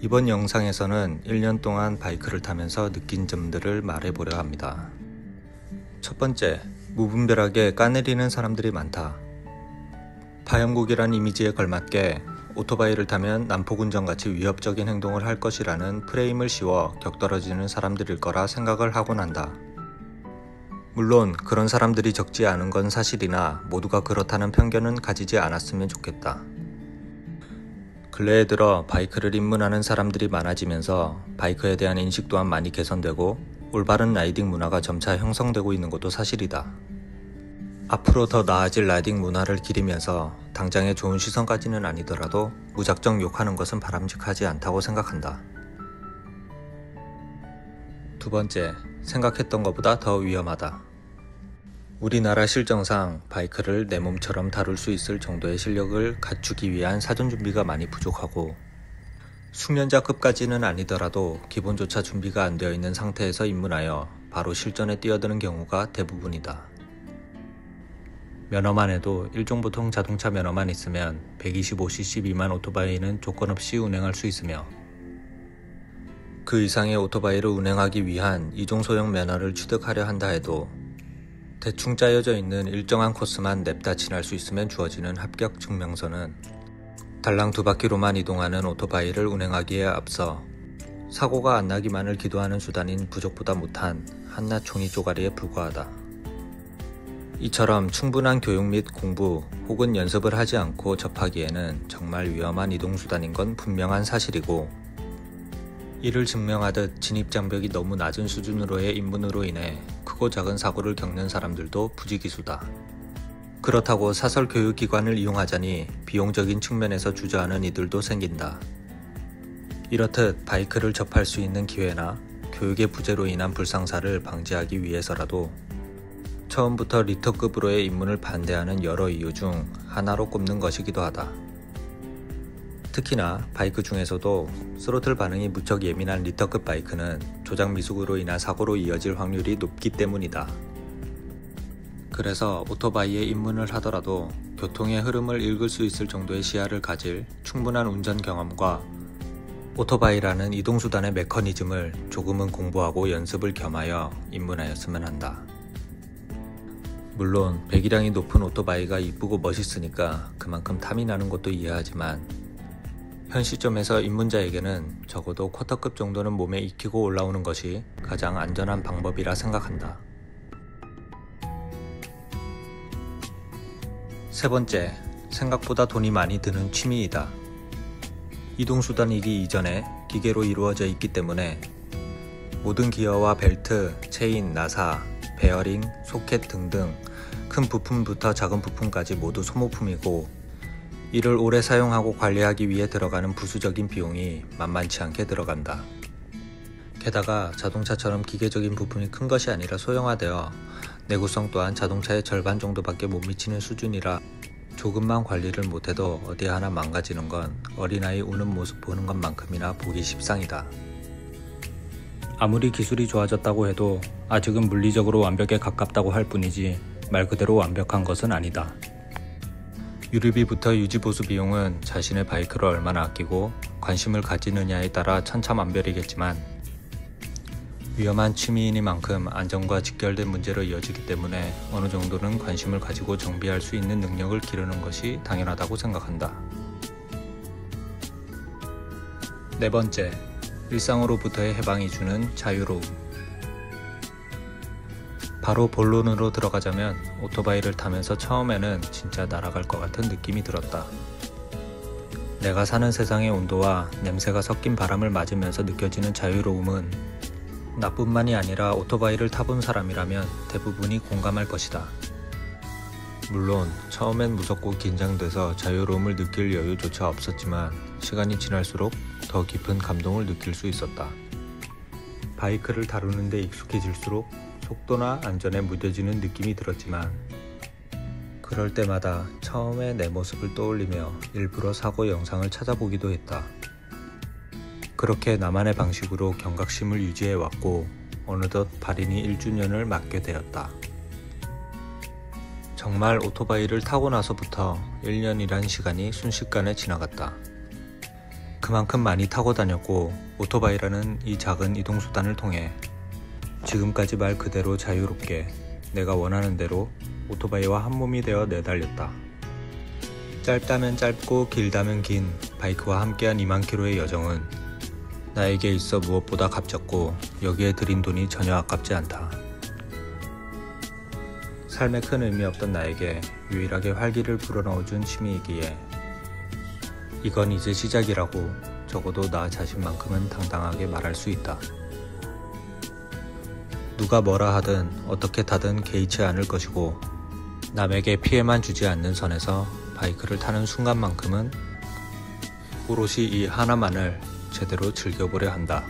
이번 영상에서는 1년 동안 바이크를 타면서 느낀 점들을 말해보려 합니다. 첫 번째, 무분별하게 까내리는 사람들이 많다. 파형국이란 이미지에 걸맞게 오토바이를 타면 난폭운전같이 위협적인 행동을 할 것이라는 프레임을 씌워 격떨어지는 사람들일 거라 생각을 하곤 한다. 물론 그런 사람들이 적지 않은 건 사실이나 모두가 그렇다는 편견은 가지지 않았으면 좋겠다. 근래에 들어 바이크를 입문하는 사람들이 많아지면서 바이크에 대한 인식 또한 많이 개선되고 올바른 라이딩 문화가 점차 형성되고 있는 것도 사실이다. 앞으로 더 나아질 라이딩 문화를 기리면서 당장의 좋은 시선까지는 아니더라도 무작정 욕하는 것은 바람직하지 않다고 생각한다. 두 번째, 생각했던 것보다 더 위험하다. 우리나라 실정상 바이크를 내 몸처럼 다룰 수 있을 정도의 실력을 갖추기 위한 사전 준비가 많이 부족하고 숙련자급까지는 아니더라도 기본조차 준비가 안 되어 있는 상태에서 입문하여 바로 실전에 뛰어드는 경우가 대부분이다. 면허만 해도 일종보통 자동차 면허만 있으면 125cc 미만 오토바이는 조건 없이 운행할 수 있으며 그 이상의 오토바이를 운행하기 위한 이종소형 면허를 취득하려 한다 해도 대충 짜여져 있는 일정한 코스만 냅다 지날 수 있으면 주어지는 합격 증명서는 달랑 2바퀴로만 이동하는 오토바이를 운행하기에 앞서 사고가 안 나기만을 기도하는 수단인 부족보다 못한 한낱 종이 쪼가리에 불과하다. 이처럼 충분한 교육 및 공부 혹은 연습을 하지 않고 접하기에는 정말 위험한 이동수단인 건 분명한 사실이고 이를 증명하듯 진입장벽이 너무 낮은 수준으로의 입문으로 인해 크고 작은 사고를 겪는 사람들도 부지기수다. 그렇다고 사설 교육기관을 이용하자니 비용적인 측면에서 주저하는 이들도 생긴다. 이렇듯 바이크를 접할 수 있는 기회나 교육의 부재로 인한 불상사를 방지하기 위해서라도 처음부터 리터급으로의 입문을 반대하는 여러 이유 중 하나로 꼽는 것이기도 하다. 특히나 바이크 중에서도 스로틀 반응이 무척 예민한 리터급 바이크는 조작 미숙으로 인한 사고로 이어질 확률이 높기 때문이다. 그래서 오토바이에 입문을 하더라도 교통의 흐름을 읽을 수 있을 정도의 시야를 가질 충분한 운전 경험과 오토바이라는 이동수단의 메커니즘을 조금은 공부하고 연습을 겸하여 입문하였으면 한다. 물론 배기량이 높은 오토바이가 이쁘고 멋있으니까 그만큼 탐이 나는 것도 이해하지만 현 시점에서 입문자에게는 적어도 쿼터급 정도는 몸에 익히고 올라오는 것이 가장 안전한 방법이라 생각한다. 세 번째, 생각보다 돈이 많이 드는 취미이다. 이동수단이기 이전에 기계로 이루어져 있기 때문에 모든 기어와 벨트, 체인, 나사, 베어링, 소켓 등등 큰 부품부터 작은 부품까지 모두 소모품이고 이를 오래 사용하고 관리하기 위해 들어가는 부수적인 비용이 만만치 않게 들어간다. 게다가 자동차처럼 기계적인 부품이 큰 것이 아니라 소형화되어 내구성 또한 자동차의 절반 정도밖에 못 미치는 수준이라 조금만 관리를 못해도 어디 하나 망가지는 건 어린아이 우는 모습 보는 것만큼이나 보기 십상이다. 아무리 기술이 좋아졌다고 해도 아직은 물리적으로 완벽에 가깝다고 할 뿐이지 말 그대로 완벽한 것은 아니다. 유류비부터 유지보수 비용은 자신의 바이크를 얼마나 아끼고 관심을 가지느냐에 따라 천차만별이겠지만 위험한 취미이니만큼 안전과 직결된 문제로 이어지기 때문에 어느 정도는 관심을 가지고 정비할 수 있는 능력을 기르는 것이 당연하다고 생각한다. 네 번째, 일상으로부터의 해방이 주는 자유로움. 바로 본론으로 들어가자면 오토바이를 타면서 처음에는 진짜 날아갈 것 같은 느낌이 들었다. 내가 사는 세상의 온도와 냄새가 섞인 바람을 맞으면서 느껴지는 자유로움은 나뿐만이 아니라 오토바이를 타본 사람이라면 대부분이 공감할 것이다. 물론 처음엔 무섭고 긴장돼서 자유로움을 느낄 여유조차 없었지만 시간이 지날수록 더 깊은 감동을 느낄 수 있었다. 바이크를 다루는 데 익숙해질수록 속도나 안전에 무뎌지는 느낌이 들었지만 그럴 때마다 처음에 내 모습을 떠올리며 일부러 사고 영상을 찾아보기도 했다. 그렇게 나만의 방식으로 경각심을 유지해왔고 어느덧 발인이 1주년을 맞게 되었다. 정말 오토바이를 타고 나서부터 1년이란 시간이 순식간에 지나갔다. 그만큼 많이 타고 다녔고 오토바이라는 이 작은 이동수단을 통해 지금까지 말 그대로 자유롭게 내가 원하는 대로 오토바이와 한 몸이 되어 내달렸다. 짧다면 짧고 길다면 긴 바이크와 함께한 2만 킬로의 여정은 나에게 있어 무엇보다 값졌고 여기에 들인 돈이 전혀 아깝지 않다. 삶에 큰 의미 없던 나에게 유일하게 활기를 불어넣어준 취미이기에 이건 이제 시작이라고 적어도 나 자신만큼은 당당하게 말할 수 있다. 누가 뭐라 하든 어떻게 타든 개의치 않을 것이고 남에게 피해만 주지 않는 선에서 바이크를 타는 순간만큼은 오롯이 이 하나만을 제대로 즐겨보려 한다.